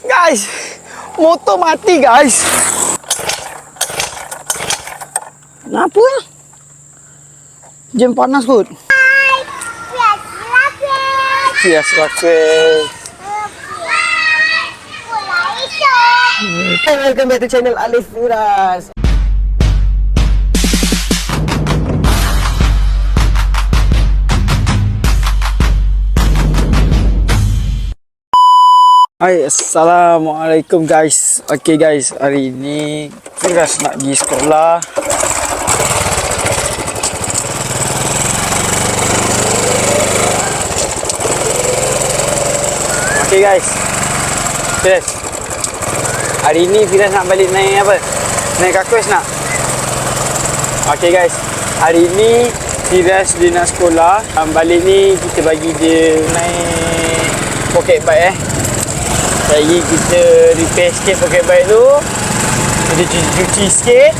Guys, motor mati guys. Kenapa? Jam panas kot. Yes, okay. Welcome back to channel Alif Firas. Hai, Assalamualaikum guys. Okay guys, hari ini Firas nak pergi sekolah. Okay guys, Firas, hari ini Firas nak balik naik apa? Naik Aquas nak? Okay guys, hari ini Firas dia nak sekolah. Balik ni kita bagi dia naik pocket bike Jadi kita repair sikit pocket bike tu. Kita cuci sikit.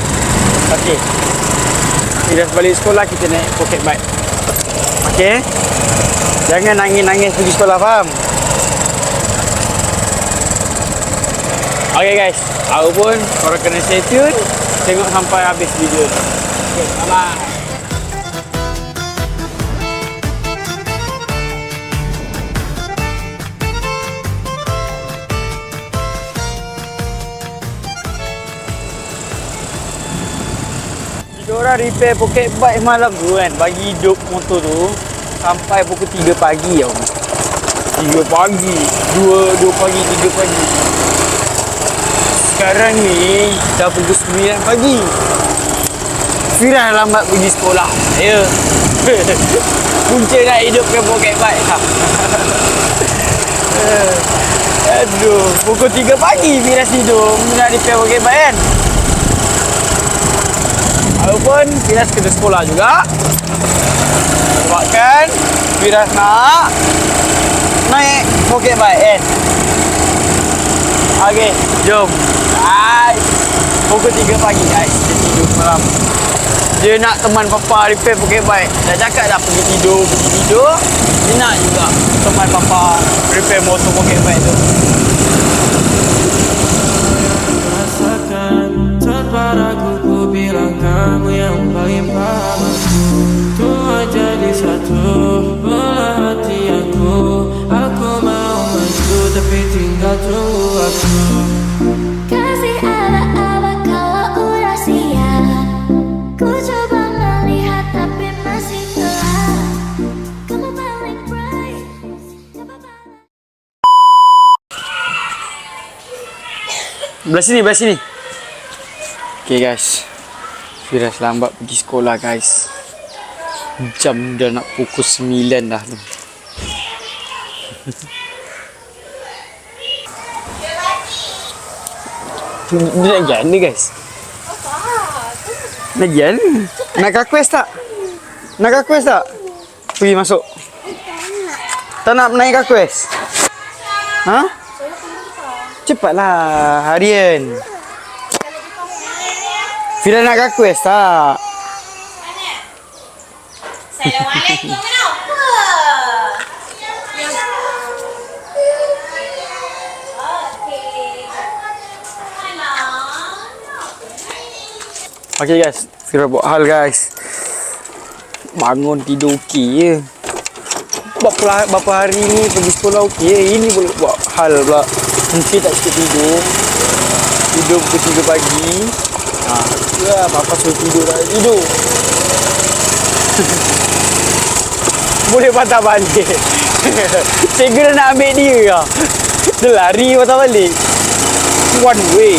Okay, Firas balik sekolah kita naik pocket bike. Okay, jangan nangis-nangis pergi sekolah, faham? Okay guys, aku pun korang kena stay tune, tengok sampai habis video ni. Okay, selamat. Kita orang repair pocket bike malam tu kan, bagi hidup motor tu sampai pukul 3 pagi tau. 3 pagi, 2 pagi, 3 pagi. Sekarang ni dah pukul 9 pagi. Firas lambat pergi sekolah. Ya. Punca nak hidupkan pocket bike. Aduh, pukul 3 pagi Firas tidur nak repair pocket bike kan. Walaupun Firas kena sekolah juga. Sebabkan Firas nak naik pocket bike kan. Okay, jom. Guys, pukul 3 pagi guys, dia tidur malam. Dia nak teman papa repair pocket bike. Dah cakap dah pergi tidur. Dia nak juga teman papa repair motor pocket bike tu. Rasakan tanpa ragu ku bilang kamu yang paling paham aku. Tuhan jadi satu belah hati aku. Aku mau maju tapi tinggal tunggu aku. Kasih ala-ala kalau udah siap. Ku coba melihat tapi masih gelap. Kamu paling bright. Belah sini. Okay guys, Firas lambat pergi sekolah guys. Jam dah nak pukul 9 dah tu. Dia nak jalan ni guys. Nak jalan? Nak ke Aquas tak? Nak ke Aquas tak? Pergi masuk. Tak nak naik ke Aquas? Ha? Cepatlah harian. Firas nak ke Aquas tak? Assalamualaikum, kenapa? Okay guys, Firas buat hal guys. Bangun tidur okey je. Berapa hari ni pergi sekolah okey je. Ini boleh buat hal pula. Mungkin tak cukup tidur. Tidur pukul 3 pagi. Itulah papa suruh tidur dah tidur. Boleh patah balik. Segera nak ambil dia ke? Dia lari patah balik. One way.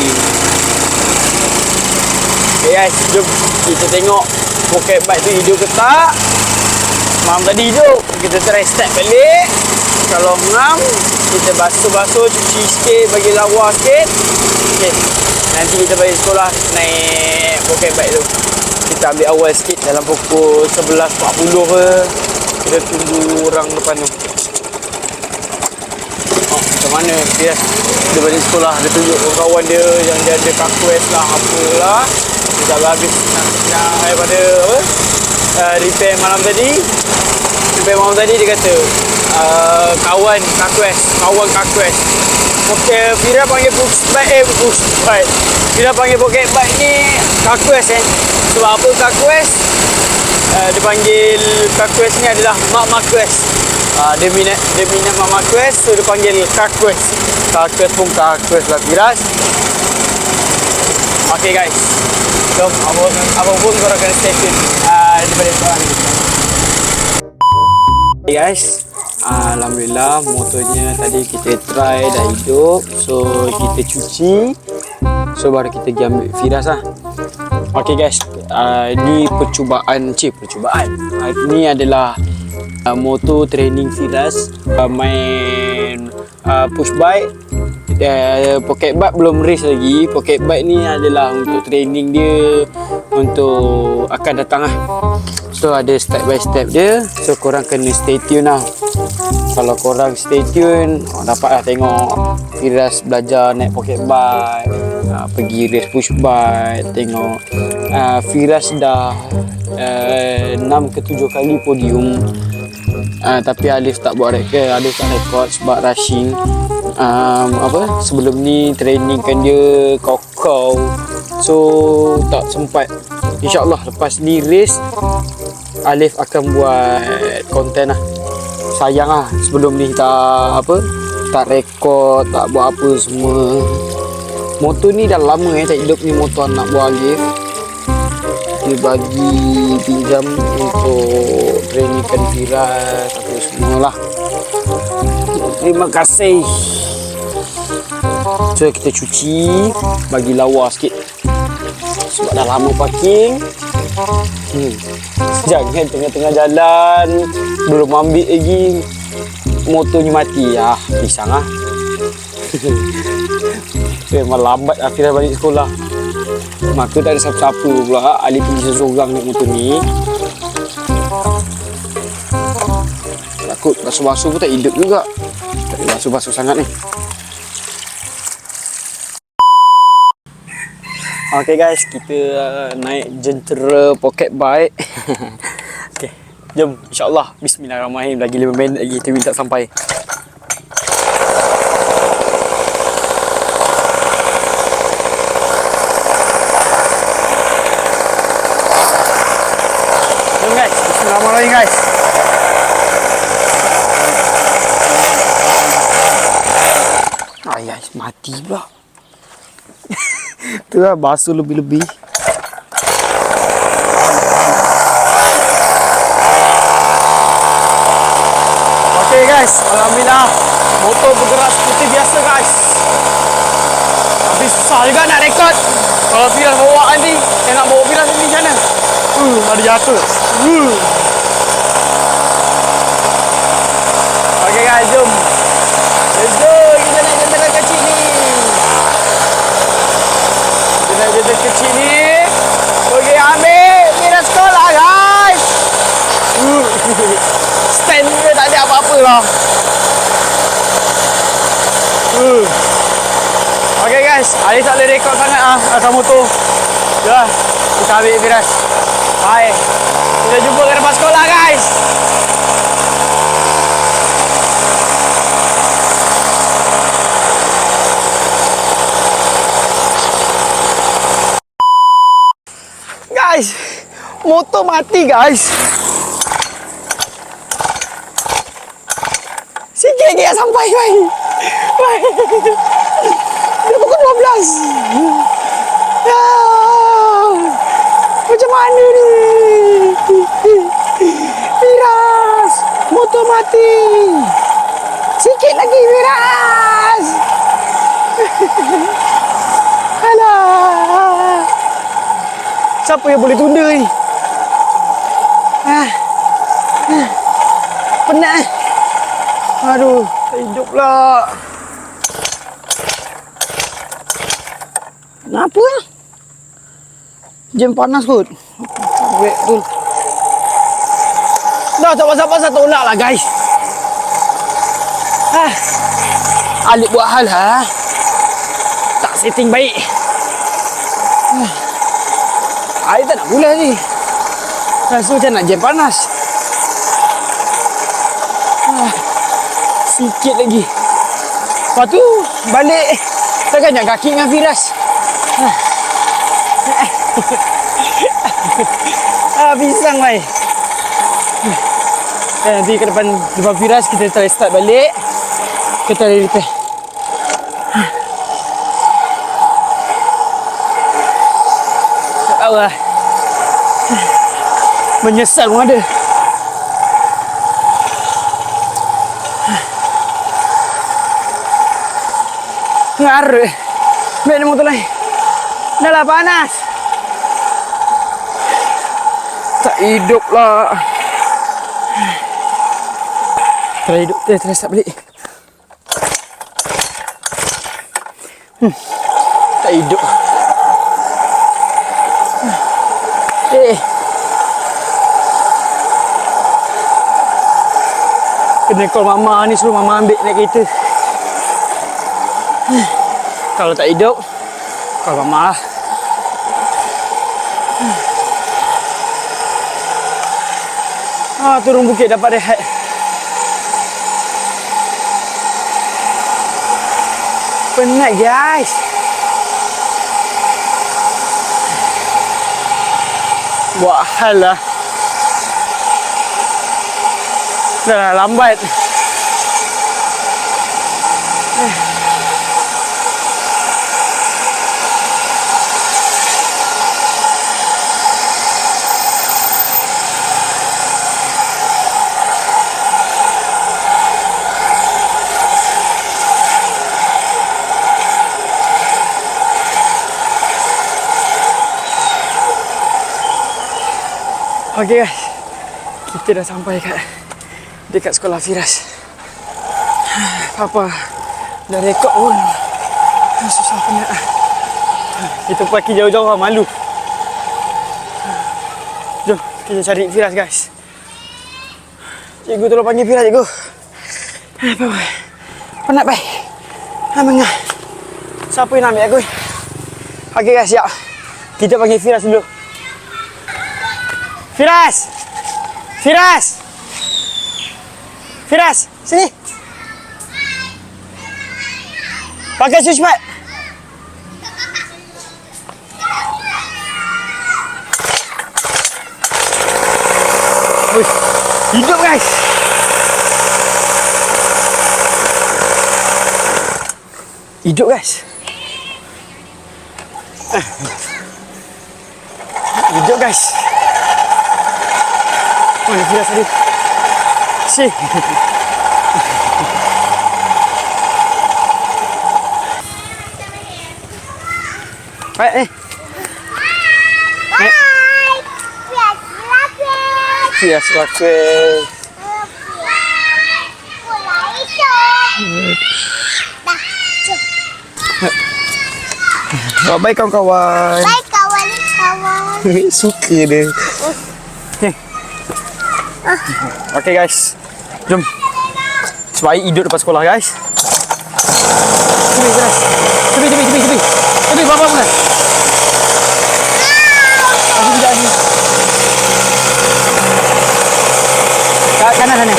Okay guys, jom kita tengok pocket bike tu hidup ke tak. Mam tadi hidup, kita try start balik. Kalau ngam, kita basuh-basuh, cuci sikit, bagi lawa sikit. Okay, nanti kita balik sekolah naik pocket bike tu. Kita ambil awal sikit dalam pukul 11.40 ke. Kita tunggu orang depan tu. Macam mana dia balik sekolah, dia tunjuk kawan dia yang dia ada Aquas lah, apalah. Dia dah habis nak daripada apa? repair malam tadi. Dia kata kawan Kakwes. Okay, Fira panggil push bike. Fira panggil pocket bike ni Kakwes Sebab apa Kakwes? Dia panggil Kakwes ni adalah Mak Makwes. Dia minat Mak Makwes, so dia panggil Kakwes. Kakwes pun Kakwes lah Firas. Okay guys, jom abang pun korang kena stay tune daripada sekarang ni. Okay guys, alhamdulillah motornya tadi kita try dah hidup. So kita cuci, so baru kita pergi ambil Firas lah. Okay guys, ni percubaan. Ini adalah motor training Firas, main push bike. Pocket bike belum race lagi. Pocket bike ni adalah untuk training dia untuk akan datang lah. So ada step by step dia. So korang kena stay tune lah. Kalau korang stay tune, dapatlah tengok Firas belajar naik pocket bike, pergi race push bike. Tengok Firas dah 6 ke 7 kali podium. Tapi Alif tak buat rekod sebab rushing. Sebelum ni trainingkan dia kau. So tak sempat. InsyaAllah lepas ni race Alif akan buat konten lah. Sayang lah sebelum ni tak rekod, tak buat apa semua. Motor ni dah lama tak hidup ni motor anak buah Alif. Dia bagi pinjam untuk trainingkan Firas apa semualah. Terima kasih. So kita cuci, bagi lawa sikit sebab dah lama parking. Jangan tengah-tengah jalan belum ambil lagi motornya mati. Pisang lah. Memang lambat akhirnya balik sekolah. Maka tak ada siapa-siapa pula. Ali pergi seorang naik motor ni. Takut basuh-basuh pun tak hidup juga. Tak ada basuh-basuh sangat ni. Okay guys, kita naik jentera pocket bike. Okay, jom insyaAllah. Bismillahirrahmanirrahim. Lagi 5 minit lagi kita minta sampai. Jom guys, bismillahirrahmanirrahim guys. Guys, mati pula. Tu lah basuh lebih-lebih. Okay guys, alhamdulillah motor bergerak seperti biasa guys. Tapi susah juga nak rekod. Kalau Firas bawa nanti, saya nak bawa Firas nanti macam mana? Ada jatuh. Okay guys, jom. Let's go, kita naik jentera kecil ni. Jentera kecil ni pergi ambil Firas sekolah guys. Stand dia tak ada apa-apa lah. Okay guys, Ali tak boleh rekod sangat atas motor. Dah, kita ambil Firas. Bye. Kita jumpa kat depan sekolah guys. Guys, motor mati guys. Sikit lagi nak sampai guys. Dia pukul 12. Macam mana ni? Firas, motor mati. Sikit lagi Firas. Alah. Siapa yang boleh tunda ni? Penat. Aduh, tak hidup pula. Kenapa? Jam panas kot. Wait tu. Dah tak pasal-pasal tolak lah guys. Alik buat hal tak setting baik. Air tak nak bulan ni. Rasa macam nak jam panas. Sikit lagi. Lepas tu balik terganjak kaki dengan Firas. Pisang mai. Nanti ke depan Firas kita try start balik. Kita repair. Tak tahu lah. Menyesal pun ada. Ngarut. Ambil ni motor lain. Dah lah panas. Tak hidup lah. Try hidup. Try start balik. Tak hidup. Kena call mama ni, suruh mama ambil naik kereta. Kalau tak hidup, call mama lah. Turun bukit dapat rehat. Penat guys. Buat hal lah. Dah lah, lambat. Okay guys, kita dah sampai dekat sekolah Firas. Papa dah rekod pun. Susah penat. Kita pergi jauh-jauh lah, malu. Jom kita cari Firas guys. Cikgu tolong panggil Firas, cikgu. Penat baik. Mengah. Siapa yang nak ambil aku? Okay guys, siap. Kita panggil Firas dulu. Firas! Firas! Firas, sini. Pakai shoes cepat. Wih, hidup guys. Hidup guys. Hidup guys. Mana Firas tadi? Si. Baik ni. Bye. Firas Lakwes. Bye kawan-kawan. Bye kawan-kawan. Suka dia. Okay guys, jom. Sebaik hidup lepas sekolah guys. Tepi guys. Tepi bapa mana? Aku tidak ni. Kanan sana.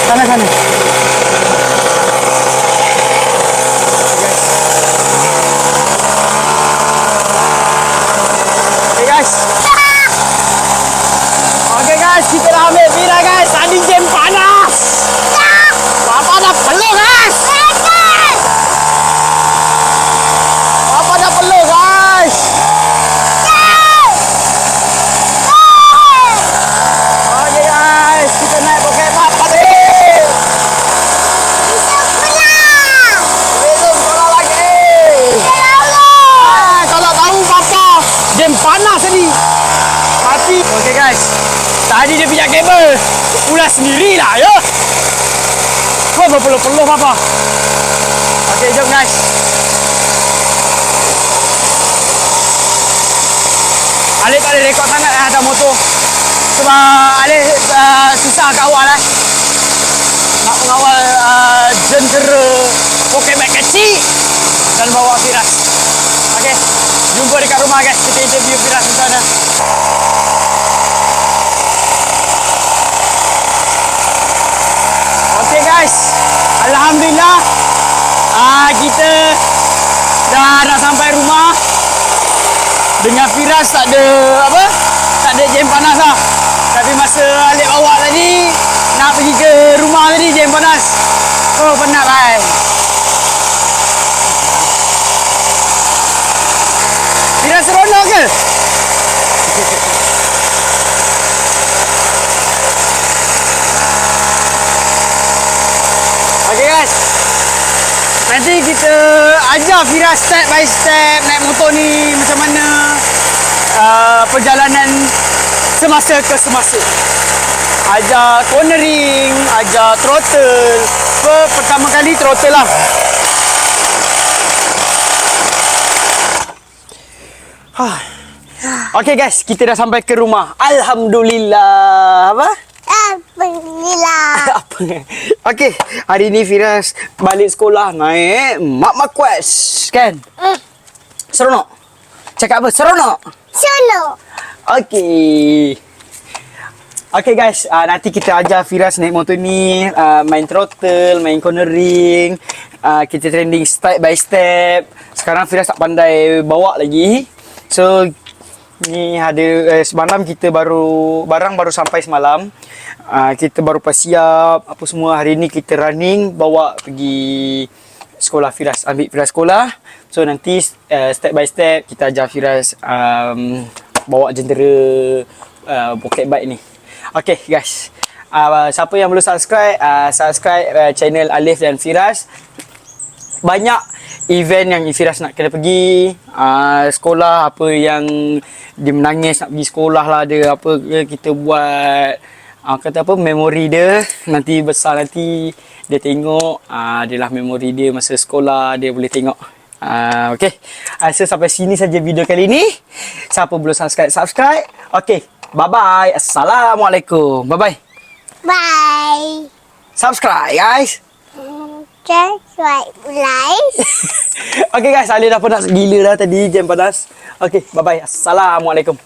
Kanan sana. Okay guys. Okay guys, kita dah ambil Mira guys. Tadi jam panas. Papa dah peluh guys. Papa dah peluh guys. Okay guys, kita naik Bukit Batok tadi. Besok sekolah lagi. Kalau tahu Papa jam panas tadi. Mati. Okay guys. Tadi dia pinjam kabel. Ulas sendirilah ya. Kau berpeluh-peluh apa? Okey, jom guys. Alif tak boleh rekod sangat atas motor. Sebab Alif susah kat awal lah. Nak mengawal jentera Pokemon kecil dan bawa Firas. Okey, jumpa dekat rumah guys. Kita interview Firas di sana. Alhamdulillah. Kita dah nak sampai rumah. Dengan Firas tak ada apa? Tak ada jam panas lah. Tapi masa Alif bawa tadi nak pergi ke rumah tadi jam panas. Oh penat lah. Firas seronok ke? Okay guys. Nanti kita ajar Firas step by step naik motor ni macam mana perjalanan semasa ke semasa. Ajar cornering, ajar throttle. Pertama kali throttle lah. Okay guys, kita dah sampai ke rumah. Alhamdulillah. Apa? Alhamdulillah. Apa? Okay, hari ni Firas balik sekolah naik Mak Quest, kan? Seronok? Cakap apa? Seronok? Seronok. Okay. Okay guys, nanti kita ajar Firas naik motor ni, main throttle, main cornering, kita training step by step. Sekarang Firas tak pandai bawa lagi. So, ni ada semalam kita barang baru sampai semalam. Kita baru siap apa semua. Hari ni kita running bawa pergi sekolah Firas, ambil Firas sekolah. So nanti step by step kita ajar Firas bawa jentera pocket bike ni. Okay guys, siapa yang belum subscribe, subscribe channel Alif dan Firas. Banyak event yang Firas nak kena pergi, sekolah apa yang dia menangis nak pergi sekolah lah, dia apa kita buat, kata apa, memori dia nanti besar nanti dia tengok, adalah memori dia masa sekolah, dia boleh tengok. Okay, so sampai sini saja video kali ni. Siapa belum subscribe, okay, bye bye, assalamualaikum, bye bye. Bye. Subscribe guys. Subscribe, like. Okay guys, Ali dah penat gila dah tadi jam panas. Okay, bye bye, assalamualaikum.